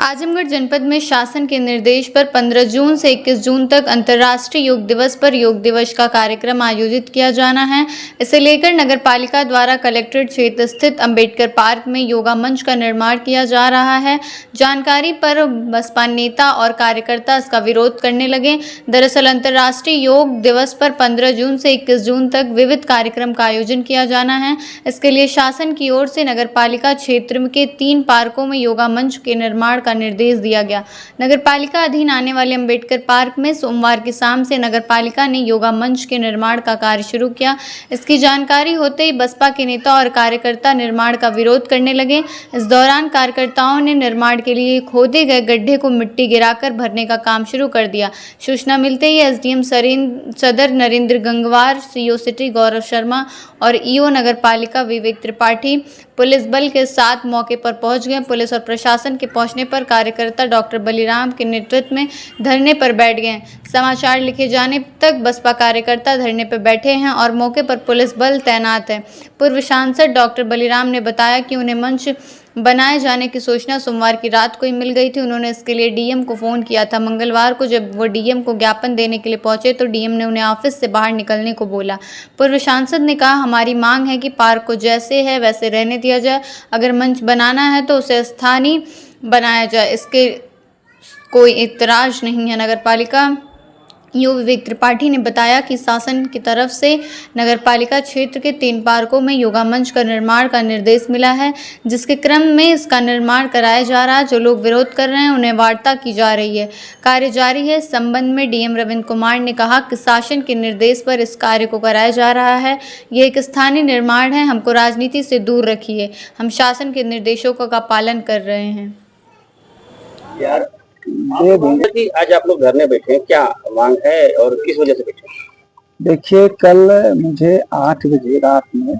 आजमगढ़ जनपद में शासन के निर्देश पर 15 जून से 21 जून तक अंतर्राष्ट्रीय योग दिवस पर योग दिवस का कार्यक्रम आयोजित किया जाना है। इसे लेकर नगर पालिका द्वारा कलेक्ट्रेट क्षेत्र स्थित अंबेडकर पार्क में योगा मंच का निर्माण किया जा रहा है। जानकारी पर बसपा नेता और कार्यकर्ता इसका विरोध करने लगे। दरअसल अंतर्राष्ट्रीय योग दिवस पर 15 जून से 21 जून तक विविध कार्यक्रम का आयोजन किया जाना है। इसके लिए शासन की ओर से नगर पालिका क्षेत्र के 3 पार्कों में योगा मंच के निर्माण का निर्देश दिया गया। नगर पालिका अधीन आने वाले अंबेडकर पार्क में सोमवार की शाम से नगर पालिका ने योगा मंच के निर्माण का कार्य शुरू किया। इसकी जानकारी होते ही बसपा के नेता और कार्यकर्ता निर्माण का विरोध करने लगे। इस दौरान कार्यकर्ताओं ने निर्माण के लिए खोदे गए गड्ढे को मिट्टी गिराकर भरने का काम शुरू कर दिया। सूचना मिलते ही एसडीएम सदर नरेंद्र गंगवार, सीओ सिटी गौरव शर्मा और ईओ नगर पालिका विवेक त्रिपाठी पुलिस बल के साथ मौके पर पहुंच गए। पुलिस और प्रशासन के पहुंचने पर कार्यकर्ता डॉक्टर बलिराम के नेतृत्व में धरने पर बैठ गए। समाचार लिखे जाने तक बसपा कार्यकर्ता धरने पर बैठे हैं और मौके पर पुलिस बल तैनात है। पूर्व सांसद डॉक्टर बलिराम ने बताया कि उन्हें मंच बनाए जाने की सूचना सोमवार की रात को ही मिल गई थी। उन्होंने इसके लिए डीएम को फ़ोन किया था। मंगलवार को जब वो डीएम को ज्ञापन देने के लिए पहुंचे तो डीएम ने उन्हें ऑफिस से बाहर निकलने को बोला। पूर्व सांसद ने कहा, हमारी मांग है कि पार्क को जैसे है वैसे रहने दिया जाए। अगर मंच बनाना है तो उसे स्थानीय बनाया जाए, इसके कोई इतराज नहीं है। नगर पालिका ईओ विवेक त्रिपाठी ने बताया कि शासन की तरफ से नगर पालिका क्षेत्र के 3 पार्कों में योगा मंच का निर्माण का निर्देश मिला है, जिसके क्रम में इसका निर्माण कराया जा रहा है। जो लोग विरोध कर रहे हैं उन्हें वार्ता की जा रही है। कार्य जारी है। इस संबंध में डीएम रविंद्र कुमार ने कहा कि शासन के निर्देश पर इस कार्य को कराया जा रहा है। ये एक स्थानीय निर्माण है। हमको राजनीति से दूर रखिए। हम शासन के निर्देशों का पालन कर रहे हैं। यार कि आज आप लोग धरने बैठे हैं, क्या मांग है और किस वजह से बैठे? देखिए, कल मुझे 8 बजे रात में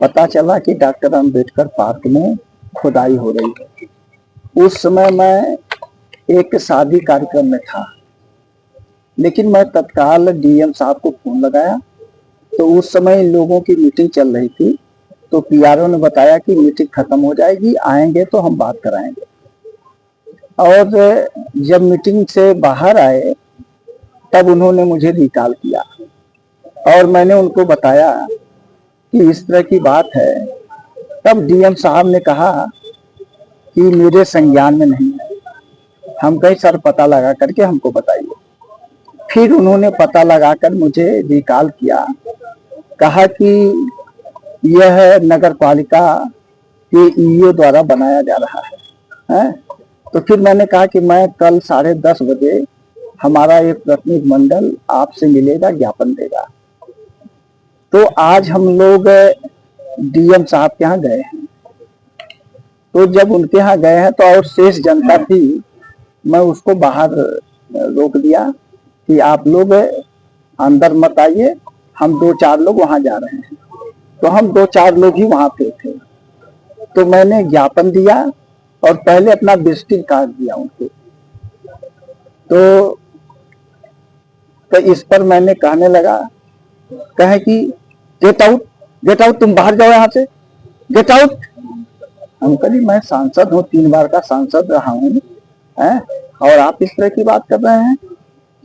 पता चला कि डॉक्टर अंबेडकर पार्क में खुदाई हो रही है। उस समय मैं एक शादी कार्यक्रम में था, लेकिन मैं तत्काल डीएम साहब को फोन लगाया तो उस समय लोगों की मीटिंग चल रही थी। तो पीआरओ ने बताया कि मीटिंग खत्म हो जाएगी, आएंगे तो हम बात कराएंगे। और जब मीटिंग से बाहर आए तब उन्होंने मुझे रिकॉल किया और मैंने उनको बताया कि इस तरह की बात है। तब डीएम साहब ने कहा कि मेरे संज्ञान में नहीं है, हम कहीं सर पता लगा करके हमको बताइए। फिर उन्होंने पता लगाकर मुझे रिकॉल किया, कहा कि यह नगर पालिका के ईओ द्वारा बनाया जा रहा है। तो फिर मैंने कहा कि मैं कल 10:30 बजे हमारा एक प्रतिनिधि मंडल आपसे मिलेगा, ज्ञापन देगा। तो आज हम लोग डीएम साहब के यहाँ गए हैं। तो जब उनके यहाँ गए हैं तो और शेष जनता थी, मैं उसको बाहर रोक दिया कि आप लोग अंदर मत आइए, हम 2-4 लोग वहां जा रहे हैं। तो हम 2-4 लोग ही वहां पे थे। तो मैंने ज्ञापन दिया और पहले अपना विजिटिंग कार्ड दिया उनको। तो इस पर मैंने कहने लगा, कहे कि गेट आउट, तुम बाहर जाओ यहाँ से, गेट आउट। हम कही, मैं सांसद हूँ, 3 बार का सांसद रहा हूँ, और आप इस तरह की बात कर रहे हैं।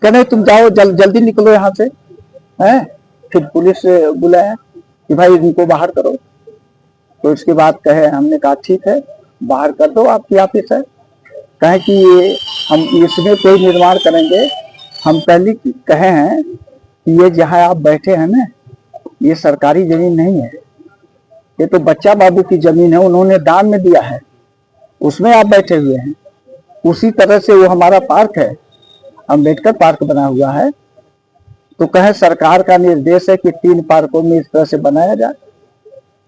कहने तुम जाओ, जल्दी निकलो यहाँ से। फिर पुलिस बुलाया कि भाई इनको बाहर करो। तो इसके बाद कहे, हमने कहा ठीक है, बाहर कर दो, आपकी ऑफिस है। कहे कि ये हम इसमें कोई निर्माण करेंगे। हम पहले कहे हैं कि ये जहां आप बैठे हैं ना, ये सरकारी जमीन नहीं है, ये तो बच्चा बाबू की जमीन है, उन्होंने दान में दिया है, उसमें आप बैठे हुए हैं। उसी तरह से वो हमारा पार्क है, अंबेडकर पार्क बना हुआ है। तो कहे सरकार का निर्देश है कि 3 पार्कों में इस तरह से बनाया जाए।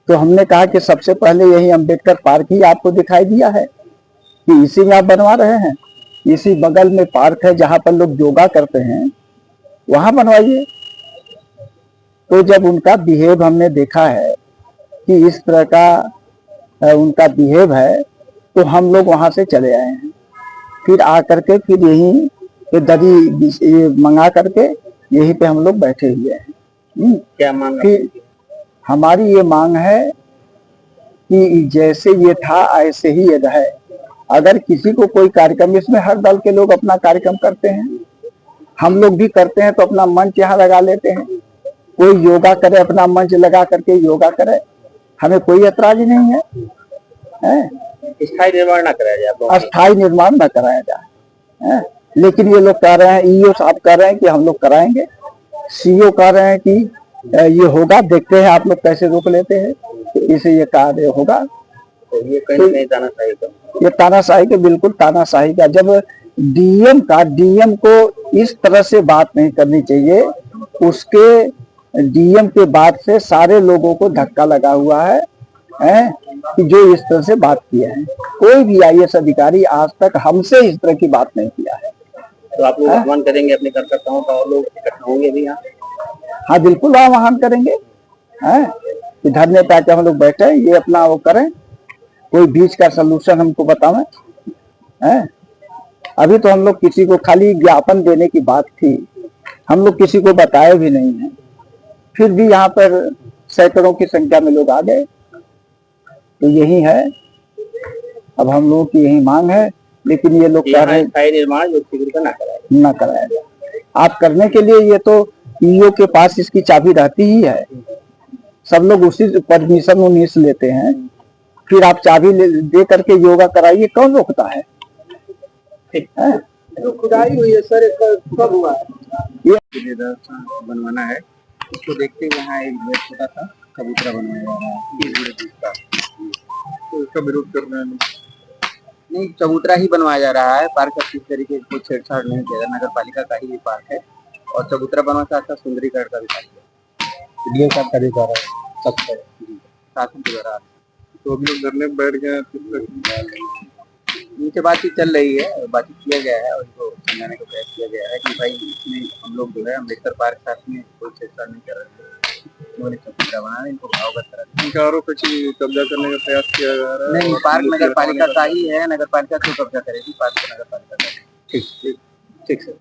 तो हमने कहा कि सबसे पहले यही अंबेडकर पार्क ही आपको दिखाई दिया है कि इसी में आप बनवा रहे हैं। इसी बगल में पार्क है जहां पर लोग योगा करते हैं, वहां बनवाइए। तो जब उनका बिहेव हमने देखा है कि इस तरह का उनका बिहेव है, तो हम लोग वहां से चले आए हैं। फिर आकर के फिर यही दरी मंगा करके यहीं पे हम लोग बैठे हुए हैं। क्या मांग? हमारी ये मांग है कि जैसे ये था ऐसे ही ये रहे। अगर किसी को कोई कार्यक्रम, इसमें हर दल के लोग अपना कार्यक्रम करते हैं, हम लोग भी करते हैं, तो अपना मंच यहाँ लगा लेते हैं। कोई योगा करे, अपना मंच लगा करके योगा करे, हमें कोई ऐतराज नहीं है, स्थायी निर्माण ना कराया जाए, आप लोगों की। अस्थायी निर्माण न कराया जाए। लेकिन ये लोग कह रहे हैं, ईओ साहब कह रहे हैं कि हम लोग कराएंगे, सीओ कह रहे हैं कि ये होगा, देखते हैं आप लोग कैसे रोक लेते हैं, तो इसे ये कार्य होगा। तो ये कहीं नहीं तानाशाही का, ये तानाशाही के, बिल्कुल तानाशाही का। जब डीएम को इस तरह से बात नहीं करनी चाहिए, उसके डीएम के बाद से सारे लोगों को धक्का लगा हुआ है, कि जो इस तरह से बात किया है। कोई भी आईएएस अधिकारी आज तक हमसे इस तरह की बात नहीं किया है। तो आप लोग आह्वान करेंगे अपने कार्यकर्ताओं का, और लोग इकट्ठा होंगे भी यहाँ? हाँ बिल्कुल आह्वान करेंगे, कि धरने पे आके हम लोग बैठे, ये अपना वो करें, कोई बीच का सलूशन हमको बतावें। अभी तो हम लोग किसी को, खाली ज्ञापन देने की बात थी, हम लोग किसी को बताए भी नहीं है, फिर भी यहाँ पर सैकड़ों की संख्या में लोग आ गए। तो यही है, अब हम लोगों की यही मांग है, लेकिन ये लोग कह रहे हैं स्थायी निर्माण योग शिविर का ना कराया जाए। आप करने के लिए ये तो ईओ के पास इसकी चाबी रहती ही है, सब लोग उसी परमिशन उन्नीस लेते हैं, फिर आप चाबी दे करके योगा कराइए, कौन रोकता है? जो खुदाई हुई है सर, कब हुआ? ये बनवाना है, इसको देखते हुए यहाँ एक छोटा सा चबूतरा बनवाया जा रहा है, तो इसका विरोध कर रहे हैं। नहीं, चबूतरा ही बनवाया जा रहा है, पार्क का किस तरीके से कोई छेड़छाड़ नहीं किया, नगर पालिका का ही ये पार्क है, और चबूतरा बनवा का अच्छा सुंदरीकरण का भी कार्य है, डीएम साहब का भी कार्य है, सब शासन के द्वारा। तो अभी लोग धरने में बैठ गए, उनसे बातचीत चल रही है, बातचीत किया गया है, और इनको समझाने का प्रयास किया गया है कि भाई इसमें हम लोग जो है अम्बेडकर पार्क साथ में कोई छेड़छाड़ नहीं कर रहे हैं, उन्होंने चबूतरा बनाना, इनको अवगत करा दिया। इनका आरोप है कि कब्जा करने का प्रयास किया जा रहा है। नहीं, पार्क नगर पालिका का ही है, नगर पालिका क्यों कब्जा करेगी, पार्क को नगर पालिका का। ठीक ठीक ठीक सर।